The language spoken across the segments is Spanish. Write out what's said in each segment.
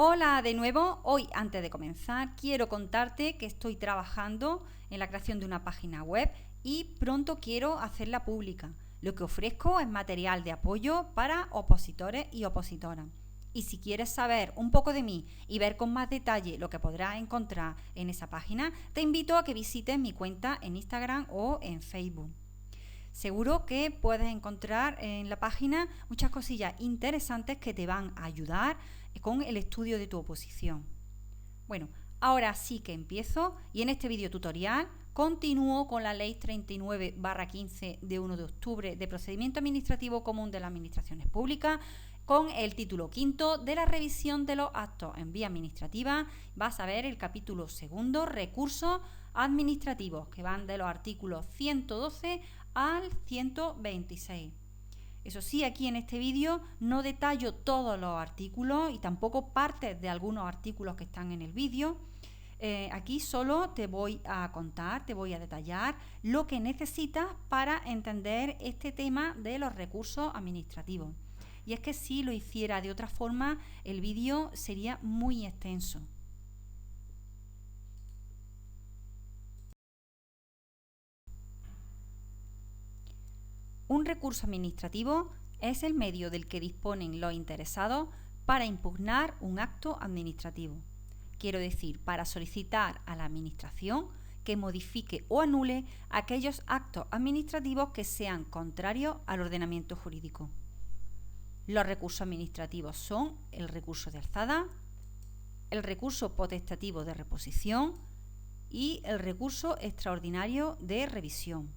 Hola de nuevo, hoy antes de comenzar quiero contarte que estoy trabajando en la creación de una página web y pronto quiero hacerla pública. Lo que ofrezco es material de apoyo para opositores y opositoras. Y si quieres saber un poco de mí y ver con más detalle lo que podrás encontrar en esa página, te invito a que visites mi cuenta en Instagram o en Facebook. Seguro que puedes encontrar en la página muchas cosillas interesantes que te van a ayudar con el estudio de tu oposición. Bueno, ahora sí que empiezo y en este video tutorial continúo con la Ley 39/15 de 1 de octubre de Procedimiento Administrativo Común de las Administraciones Públicas con el título quinto de la revisión de los actos en vía administrativa. Vas a ver el capítulo segundo, recursos administrativos, que van de los artículos 112 al 126. Eso sí, aquí en este vídeo no detallo todos los artículos y tampoco partes de algunos artículos que están en el vídeo. Aquí solo te voy a contar, te voy a detallar lo que necesitas para entender este tema de los recursos administrativos. Y es que si lo hiciera de otra forma, el vídeo sería muy extenso. Un recurso administrativo es el medio del que disponen los interesados para impugnar un acto administrativo. Quiero decir, para solicitar a la Administración que modifique o anule aquellos actos administrativos que sean contrarios al ordenamiento jurídico. Los recursos administrativos son el recurso de alzada, el recurso potestativo de reposición y el recurso extraordinario de revisión.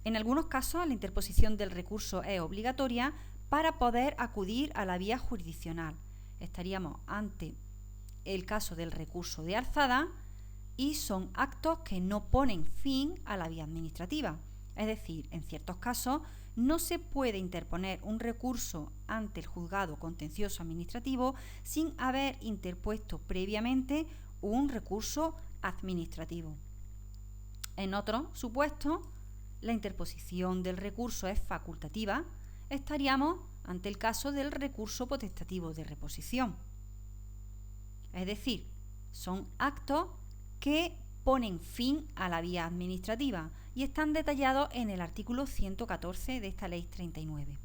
En algunos casos, la interposición del recurso es obligatoria para poder acudir a la vía jurisdiccional. Estaríamos ante el caso del recurso de alzada y son actos que no ponen fin a la vía administrativa. Es decir, en ciertos casos no se puede interponer un recurso ante el juzgado contencioso administrativo sin haber interpuesto previamente un recurso administrativo. En otros supuestos, la interposición del recurso es facultativa, estaríamos ante el caso del recurso potestativo de reposición. Es decir, son actos que ponen fin a la vía administrativa y están detallados en el artículo 114 de esta Ley 39.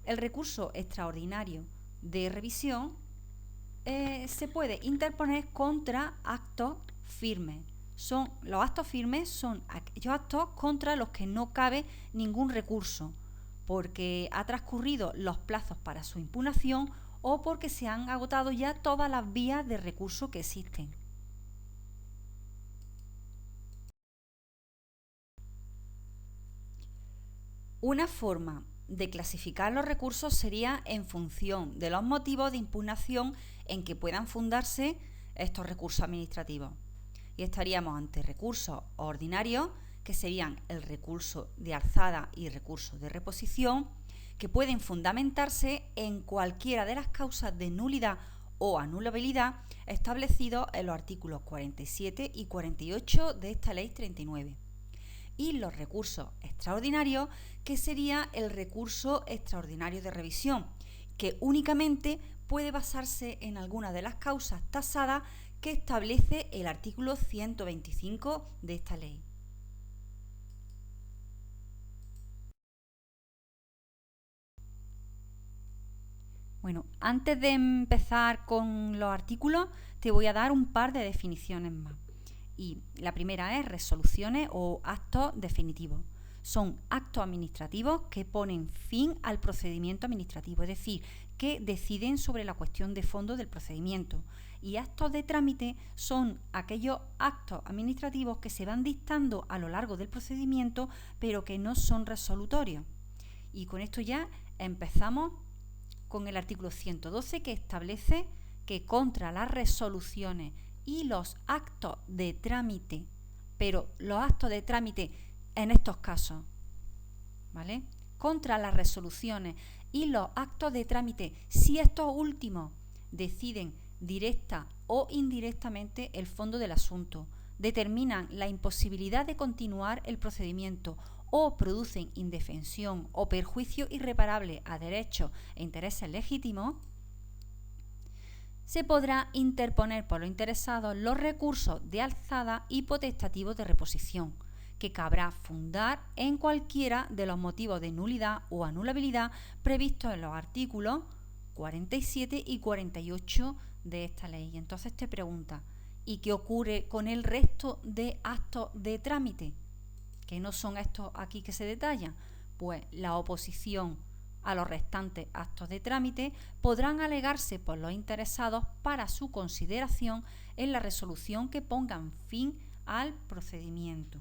El recurso extraordinario de revisión se puede interponer contra actos firmes. Los actos firmes son aquellos actos contra los que no cabe ningún recurso, porque ha transcurrido los plazos para su impugnación o porque se han agotado ya todas las vías de recurso que existen. Una forma de clasificar los recursos sería en función de los motivos de impugnación en que puedan fundarse estos recursos administrativos. Y estaríamos ante recursos ordinarios, que serían el recurso de alzada y recurso de reposición, que pueden fundamentarse en cualquiera de las causas de nulidad o anulabilidad establecidos en los artículos 47 y 48 de esta Ley 39. Y los recursos extraordinarios, que sería el recurso extraordinario de revisión, que únicamente puede basarse en alguna de las causas tasadas que establece el artículo 125 de esta ley. Bueno, antes de empezar con los artículos, te voy a dar un par de definiciones más. Y la primera es resoluciones o actos definitivos. Son actos administrativos que ponen fin al procedimiento administrativo, es decir, que deciden sobre la cuestión de fondo del procedimiento. Y actos de trámite son aquellos actos administrativos que se van dictando a lo largo del procedimiento, pero que no son resolutorios. Y con esto ya empezamos con el artículo 112, que establece que contra las resoluciones y los actos de trámite, pero los actos de trámite en estos casos, ¿vale? Contra las resoluciones y los actos de trámite, si estos últimos deciden directa o indirectamente el fondo del asunto, determinan la imposibilidad de continuar el procedimiento o producen indefensión o perjuicio irreparable a derechos e intereses legítimos, se podrá interponer por los interesados los recursos de alzada y potestativos de reposición, que cabrá fundar en cualquiera de los motivos de nulidad o anulabilidad previstos en los artículos 47 y 48 de esta ley. Y entonces te pregunta, ¿y qué ocurre con el resto de actos de trámite? Que no son estos aquí que se detallan. Pues la oposición a los restantes actos de trámite podrán alegarse por los interesados para su consideración en la resolución que pongan fin al procedimiento.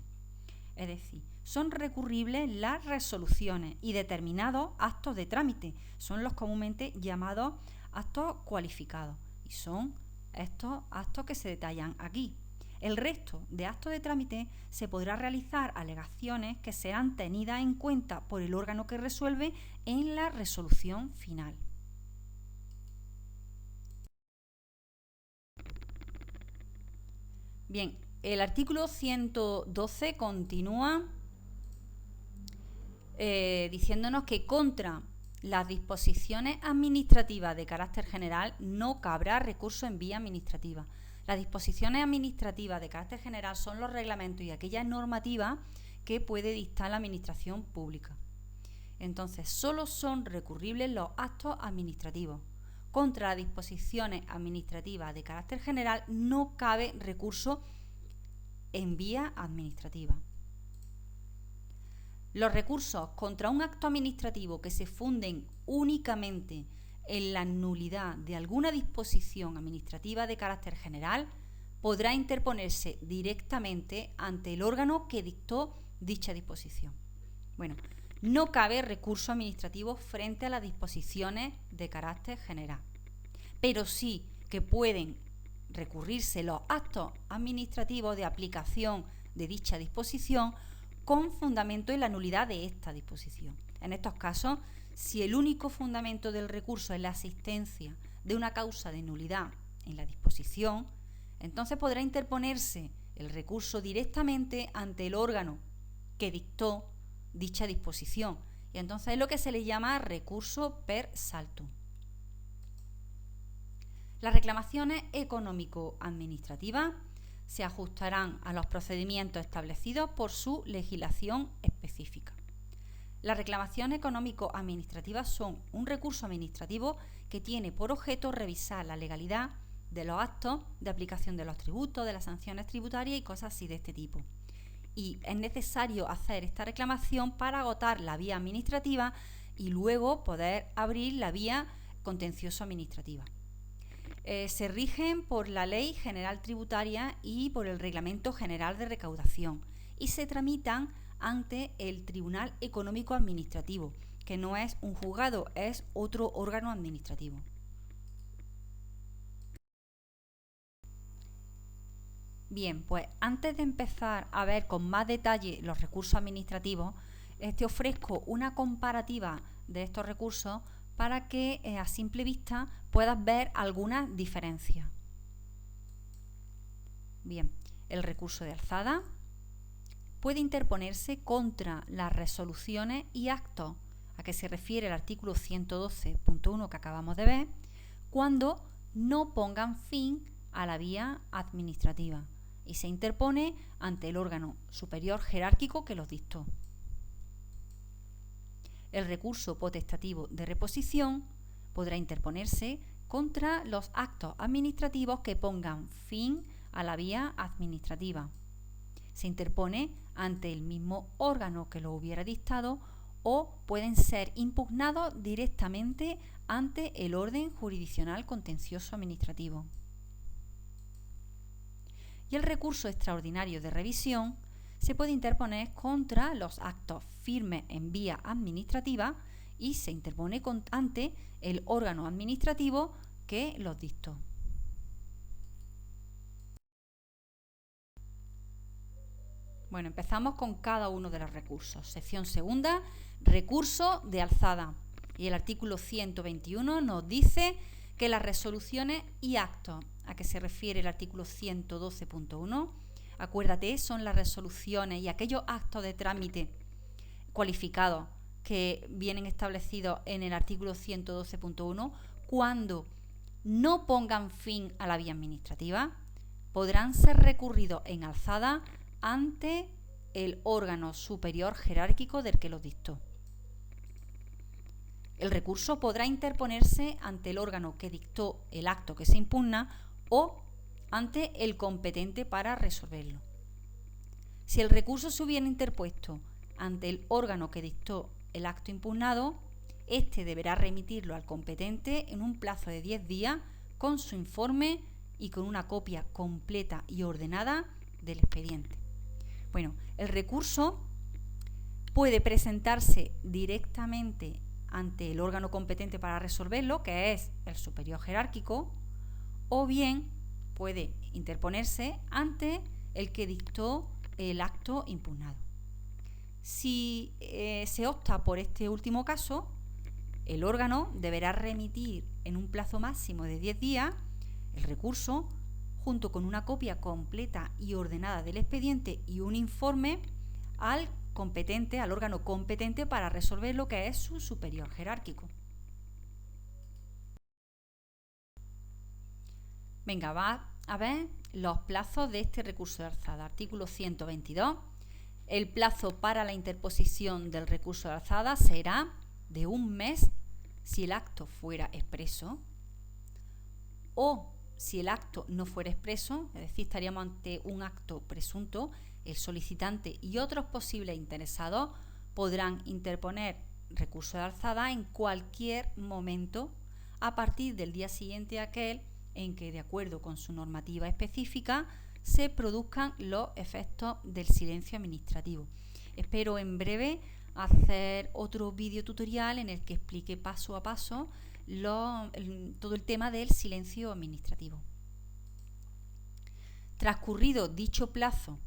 Es decir, son recurribles las resoluciones y determinados actos de trámite. Son los comúnmente llamados actos cualificados y son estos actos que se detallan aquí. El resto de actos de trámite se podrá realizar alegaciones que serán tenidas en cuenta por el órgano que resuelve en la resolución final. Bien, el artículo 112 continúa diciéndonos que contra las disposiciones administrativas de carácter general no cabrá recurso en vía administrativa. Las disposiciones administrativas de carácter general son los reglamentos y aquellas normativas que puede dictar la administración pública. Entonces, solo son recurribles los actos administrativos. Contra las disposiciones administrativas de carácter general no cabe recurso en vía administrativa. Los recursos contra un acto administrativo que se funden únicamente en la nulidad de alguna disposición administrativa de carácter general podrá interponerse directamente ante el órgano que dictó dicha disposición. Bueno, no cabe recurso administrativo frente a las disposiciones de carácter general, pero sí que pueden recurrirse los actos administrativos de aplicación de dicha disposición con fundamento en la nulidad de esta disposición. En estos casos, si el único fundamento del recurso es la existencia de una causa de nulidad en la disposición, entonces podrá interponerse el recurso directamente ante el órgano que dictó dicha disposición. Y entonces es lo que se le llama recurso per saltum. Las reclamaciones económico-administrativas se ajustarán a los procedimientos establecidos por su legislación específica. Las reclamaciones económico-administrativas son un recurso administrativo que tiene por objeto revisar la legalidad de los actos de aplicación de los tributos, de las sanciones tributarias y cosas así de este tipo. Y es necesario hacer esta reclamación para agotar la vía administrativa y luego poder abrir la vía contencioso-administrativa. Se rigen por la Ley General Tributaria y por el Reglamento General de Recaudación y se tramitan ante el Tribunal Económico Administrativo, que no es un juzgado, es otro órgano administrativo. Bien, pues antes de empezar a ver con más detalle los recursos administrativos, te ofrezco una comparativa de estos recursos para que a simple vista puedas ver algunas diferencias. Bien, el recurso de alzada puede interponerse contra las resoluciones y actos a que se refiere el artículo 112.1 que acabamos de ver, cuando no pongan fin a la vía administrativa y se interpone ante el órgano superior jerárquico que los dictó. El recurso potestativo de reposición podrá interponerse contra los actos administrativos que pongan fin a la vía administrativa. Se interpone ante el mismo órgano que lo hubiera dictado o pueden ser impugnados directamente ante el orden jurisdiccional contencioso administrativo. Y el recurso extraordinario de revisión se puede interponer contra los actos firmes en vía administrativa y se interpone ante el órgano administrativo que los dictó. Bueno, empezamos con cada uno de los recursos. Sección segunda, recurso de alzada. Y el artículo 121 nos dice que las resoluciones y actos a que se refiere el artículo 112.1, acuérdate, son las resoluciones y aquellos actos de trámite cualificados que vienen establecidos en el artículo 112.1 cuando no pongan fin a la vía administrativa, podrán ser recurridos en alzada ante el órgano superior jerárquico del que los dictó. El recurso podrá interponerse ante el órgano que dictó el acto que se impugna o ante el competente para resolverlo. Si el recurso se hubiera interpuesto ante el órgano que dictó el acto impugnado, éste deberá remitirlo al competente en un plazo de 10 días con su informe y con una copia completa y ordenada del expediente. Bueno, el recurso puede presentarse directamente ante el órgano competente para resolverlo, que es el superior jerárquico, o bien puede interponerse ante el que dictó el acto impugnado. Si se opta por este último caso, el órgano deberá remitir en un plazo máximo de 10 días el recurso junto con una copia completa y ordenada del expediente y un informe al competente, al órgano competente para resolver lo que es su superior jerárquico. Venga, va a ver los plazos de este recurso de alzada. Artículo 122. El plazo para la interposición del recurso de alzada será de 1 mes si el acto fuera expreso, o si el acto no fuera expreso, es decir, estaríamos ante un acto presunto, el solicitante y otros posibles interesados podrán interponer recurso de alzada en cualquier momento a partir del día siguiente a aquel en que, de acuerdo con su normativa específica, se produzcan los efectos del silencio administrativo. Espero en breve hacer otro vídeo tutorial en el que explique paso a paso todo el tema del silencio administrativo. Transcurrido dicho plazo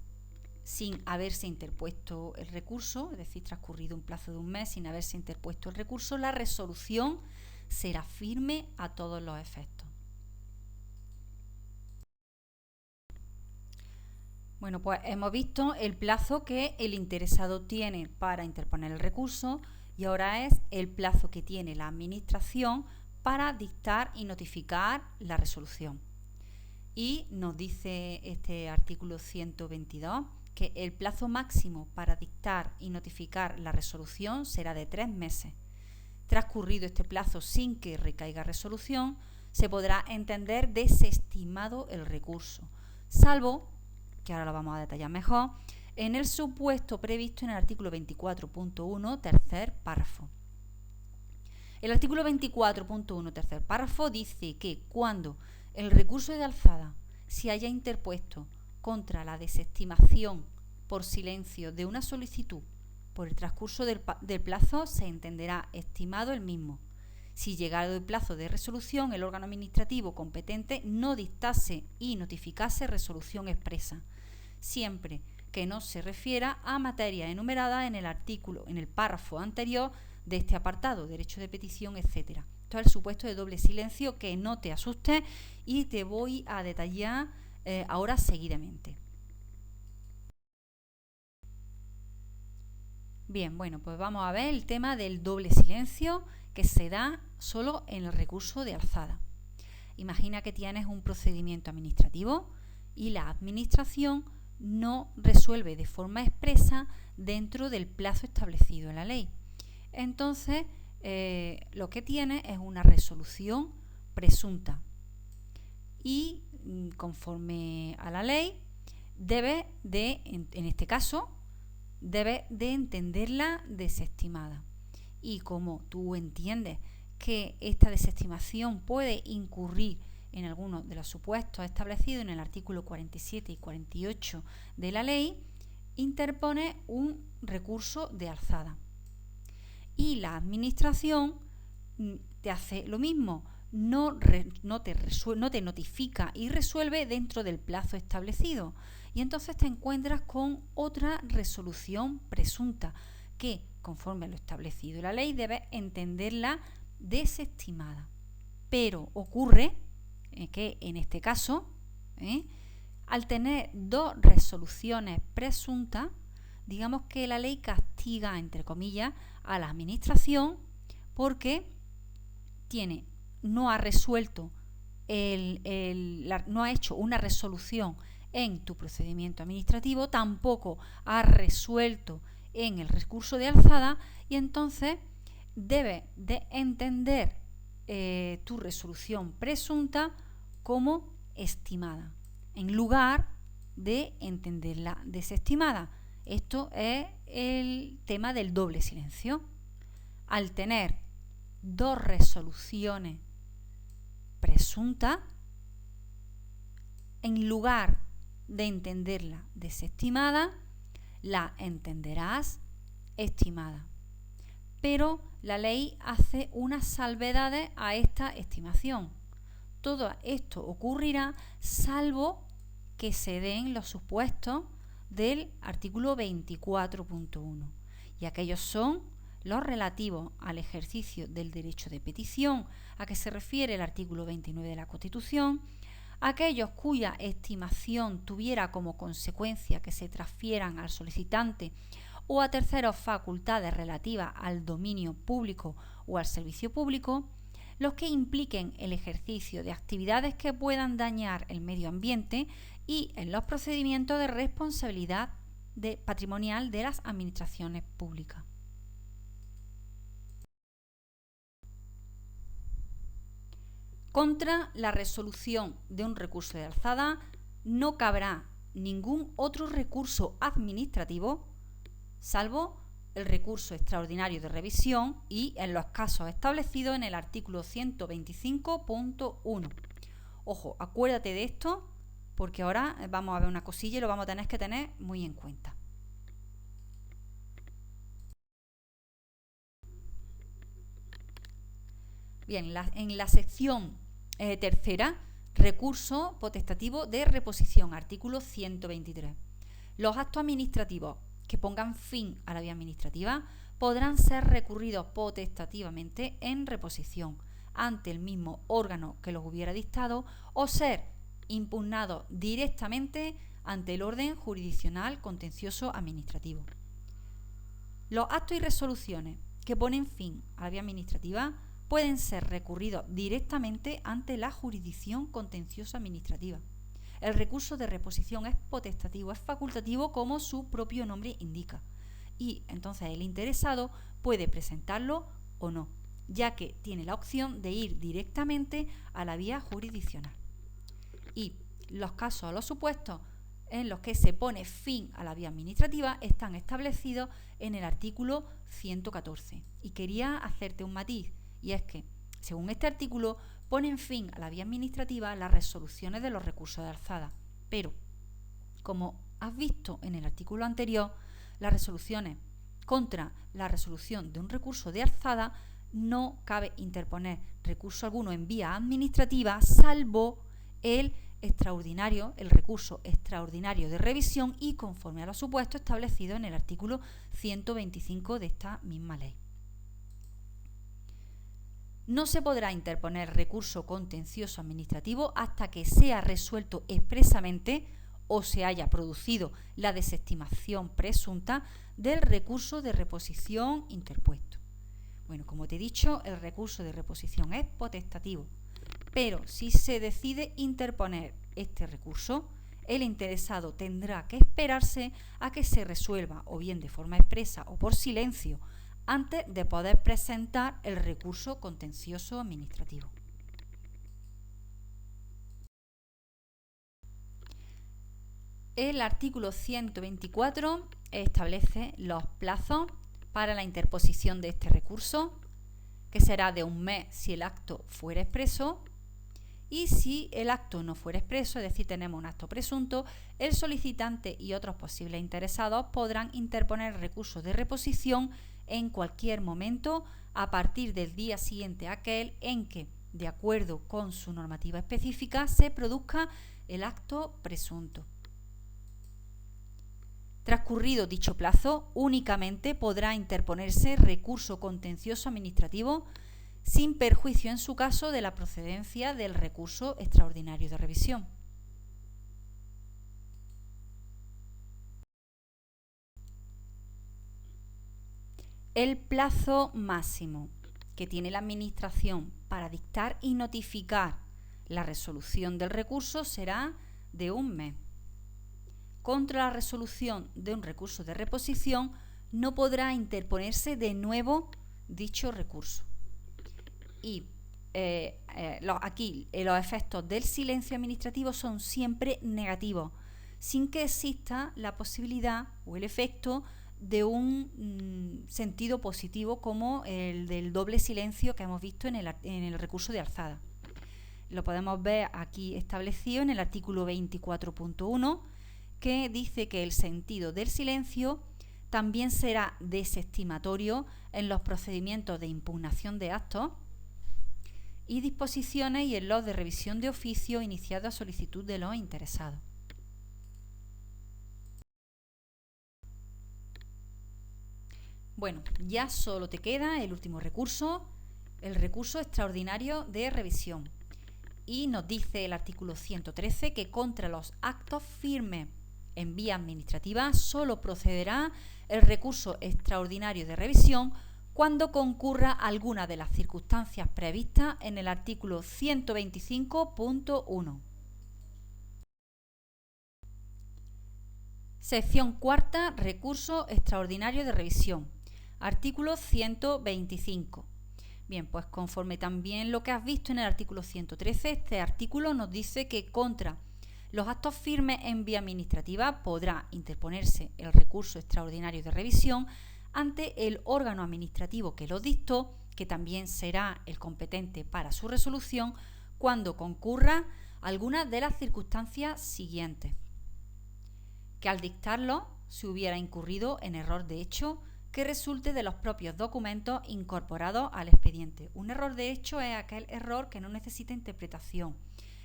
sin haberse interpuesto el recurso, es decir, transcurrido un plazo de 1 mes sin haberse interpuesto el recurso, la resolución será firme a todos los efectos. Bueno, pues hemos visto el plazo que el interesado tiene para interponer el recurso y ahora es el plazo que tiene la Administración para dictar y notificar la resolución. Y nos dice este artículo 122 que el plazo máximo para dictar y notificar la resolución será de 3 meses. Transcurrido este plazo sin que recaiga resolución, se podrá entender desestimado el recurso, salvo, que ahora lo vamos a detallar mejor, en el supuesto previsto en el artículo 24.1, tercer párrafo. El artículo 24.1, tercer párrafo, dice que cuando el recurso de alzada se haya interpuesto contra la desestimación por silencio de una solicitud por el transcurso del plazo, se entenderá estimado el mismo. Si llegado el plazo de resolución, el órgano administrativo competente no dictase y notificase resolución expresa, siempre que no se refiera a materia enumerada en el párrafo anterior de este apartado, derecho de petición, etc. Esto es el supuesto de doble silencio, que no te asustes y te voy a detallar ahora seguidamente. Bien, bueno, pues vamos a ver el tema del doble silencio que se da solo en el recurso de alzada. Imagina que tienes un procedimiento administrativo y la Administración no resuelve de forma expresa dentro del plazo establecido en la ley. Entonces, lo que tiene es una resolución presunta y, conforme a la ley, debe de, en este caso, debe de entenderla desestimada. Y como tú entiendes que esta desestimación puede incurrir en algunos de los supuestos establecidos en el artículo 47 y 48 de la ley, interpone un recurso de alzada. Y la Administración te hace lo mismo, no te notifica y resuelve dentro del plazo establecido. Y entonces te encuentras con otra resolución presunta que, conforme a lo establecido en la ley, debes entenderla desestimada. Pero ocurre que en este caso, al tener dos resoluciones presuntas, digamos que la ley castiga, entre comillas, a la Administración porque no ha resuelto no ha hecho una resolución en tu procedimiento administrativo, tampoco ha resuelto en el recurso de alzada, y entonces debes de entender tu resolución presunta como estimada, en lugar de entenderla desestimada. Esto es el tema del doble silencio. Al tener dos resoluciones presuntas, en lugar de entenderla desestimada, la entenderás estimada. Pero la ley hace unas salvedades a esta estimación. Todo esto ocurrirá salvo que se den los supuestos del artículo 24.1, y aquellos son los relativos al ejercicio del derecho de petición, a que se refiere el artículo 29 de la Constitución, aquellos cuya estimación tuviera como consecuencia que se transfieran al solicitante o a terceros facultades relativas al dominio público o al servicio público, los que impliquen el ejercicio de actividades que puedan dañar el medio ambiente y en los procedimientos de responsabilidad patrimonial de las administraciones públicas. Contra la resolución de un recurso de alzada no cabrá ningún otro recurso administrativo, salvo el recurso extraordinario de revisión y en los casos establecidos en el artículo 125.1. Ojo, acuérdate de esto, porque ahora vamos a ver una cosilla y lo vamos a tener que tener muy en cuenta. Bien, en la sección tercera, recurso potestativo de reposición, artículo 123. Los actos administrativos que pongan fin a la vía administrativa podrán ser recurridos potestativamente en reposición ante el mismo órgano que los hubiera dictado o ser impugnados directamente ante el orden jurisdiccional contencioso administrativo. Los actos y resoluciones que ponen fin a la vía administrativa pueden ser recurridos directamente ante la jurisdicción contenciosa administrativa. El recurso de reposición es potestativo, es facultativo como su propio nombre indica, y entonces el interesado puede presentarlo o no, ya que tiene la opción de ir directamente a la vía jurisdiccional. Y los casos o los supuestos en los que se pone fin a la vía administrativa están establecidos en el artículo 114. Y quería hacerte un matiz, y es que, según este artículo, ponen fin a la vía administrativa las resoluciones de los recursos de alzada. Pero, como has visto en el artículo anterior, las resoluciones contra la resolución de un recurso de alzada no cabe interponer recurso alguno en vía administrativa, salvo el recurso extraordinario de revisión y conforme a los supuestos establecidos en el artículo 125 de esta misma ley. No se podrá interponer recurso contencioso administrativo hasta que sea resuelto expresamente o se haya producido la desestimación presunta del recurso de reposición interpuesto. Bueno, como te he dicho, el recurso de reposición es potestativo, pero si se decide interponer este recurso, el interesado tendrá que esperarse a que se resuelva o bien de forma expresa o por silencio antes de poder presentar el recurso contencioso administrativo. El artículo 124 establece los plazos para la interposición de este recurso, que será de 1 mes si el acto fuera expreso, y si el acto no fuera expreso, es decir, tenemos un acto presunto, el solicitante y otros posibles interesados podrán interponer recursos de reposición en cualquier momento a partir del día siguiente a aquel en que, de acuerdo con su normativa específica, se produzca el acto presunto. Transcurrido dicho plazo, únicamente podrá interponerse recurso contencioso administrativo sin perjuicio en su caso de la procedencia del recurso extraordinario de revisión. El plazo máximo que tiene la Administración para dictar y notificar La resolución del recurso será de 1 mes. Contra la resolución de un recurso de reposición no podrá interponerse de nuevo dicho recurso. Y aquí los efectos del silencio administrativo son siempre negativos, sin que exista la posibilidad o el efecto de un sentido positivo como el del doble silencio que hemos visto en el recurso de alzada. Lo podemos ver aquí establecido en el artículo 24.1, que dice que el sentido del silencio también será desestimatorio en los procedimientos de impugnación de actos y disposiciones y en los de revisión de oficio iniciados a solicitud de los interesados. Bueno, ya solo te queda el último recurso, el recurso extraordinario de revisión. Y nos dice el artículo 113 que contra los actos firmes en vía administrativa solo procederá el recurso extraordinario de revisión cuando concurra alguna de las circunstancias previstas en el artículo 125.1. Sección cuarta, recurso extraordinario de revisión. Artículo 125. Bien, pues conforme también lo que has visto en el artículo 113, este artículo nos dice que contra los actos firmes en vía administrativa podrá interponerse el recurso extraordinario de revisión ante el órgano administrativo que lo dictó, que también será el competente para su resolución, cuando concurra alguna de las circunstancias siguientes. Que al dictarlo se hubiera incurrido en error de hecho que resulte de los propios documentos incorporados al expediente. Un error de hecho es aquel error que no necesita interpretación.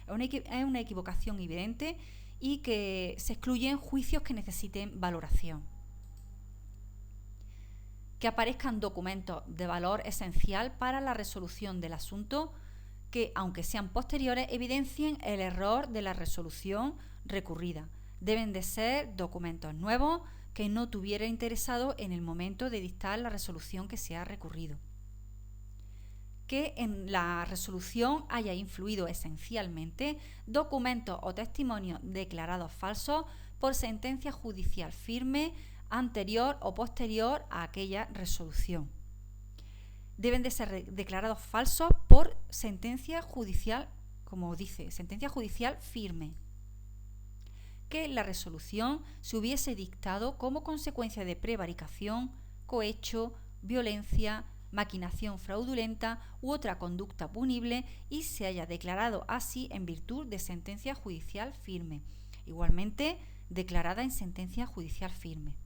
Es una equivocación evidente y que se excluyen juicios que necesiten valoración. Que aparezcan documentos de valor esencial para la resolución del asunto que, aunque sean posteriores, evidencien el error de la resolución recurrida. Deben de ser documentos nuevos que no tuviera interesado en el momento de dictar la resolución que se ha recurrido. Que en la resolución haya influido esencialmente documentos o testimonios declarados falsos por sentencia judicial firme anterior o posterior a aquella resolución. Deben de ser declarados falsos por sentencia judicial, como dice, sentencia judicial firme. Que la resolución se hubiese dictado como consecuencia de prevaricación, cohecho, violencia, maquinación fraudulenta u otra conducta punible y se haya declarado así en virtud de sentencia judicial firme, igualmente declarada en sentencia judicial firme.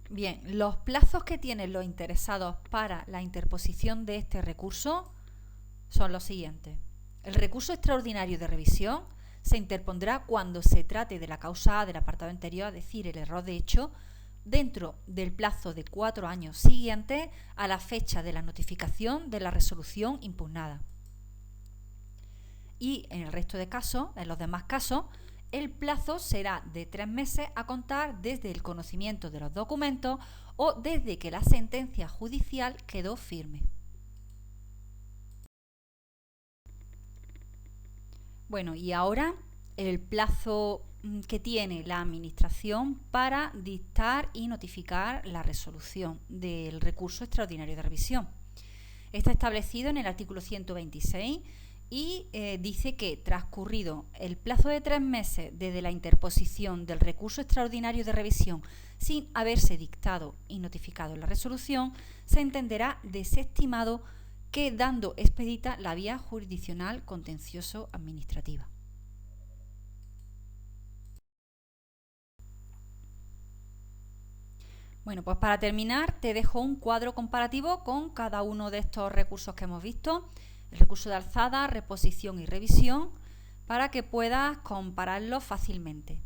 Bien, los plazos que tienen los interesados para la interposición de este recurso son los siguientes. El recurso extraordinario de revisión se interpondrá cuando se trate de la causa A del apartado anterior, es decir, el error de hecho, dentro del plazo de 4 años siguientes a la fecha de la notificación de la resolución impugnada. Y en el resto de casos, en los demás casos, el plazo será de 3 meses a contar desde el conocimiento de los documentos o desde que la sentencia judicial quedó firme. Bueno, y ahora el plazo que tiene la Administración para dictar y notificar la resolución del recurso extraordinario de revisión. Está establecido en el artículo 126 y dice que transcurrido el plazo de 3 meses desde la interposición del recurso extraordinario de revisión sin haberse dictado y notificado la resolución, se entenderá desestimado quedando expedita la vía jurisdiccional contencioso-administrativa. Bueno, pues para terminar te dejo un cuadro comparativo con cada uno de estos recursos que hemos visto, el recurso de alzada, reposición y revisión, para que puedas compararlos fácilmente.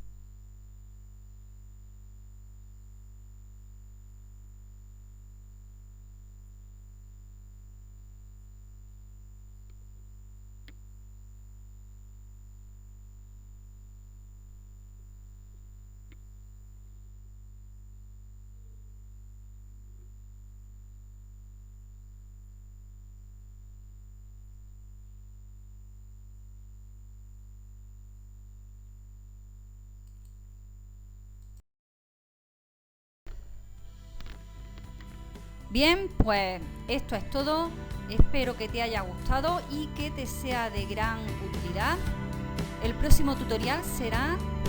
Bien, pues esto es todo. Espero que te haya gustado y que te sea de gran utilidad. El próximo tutorial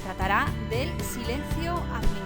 tratará del silencio administrativo.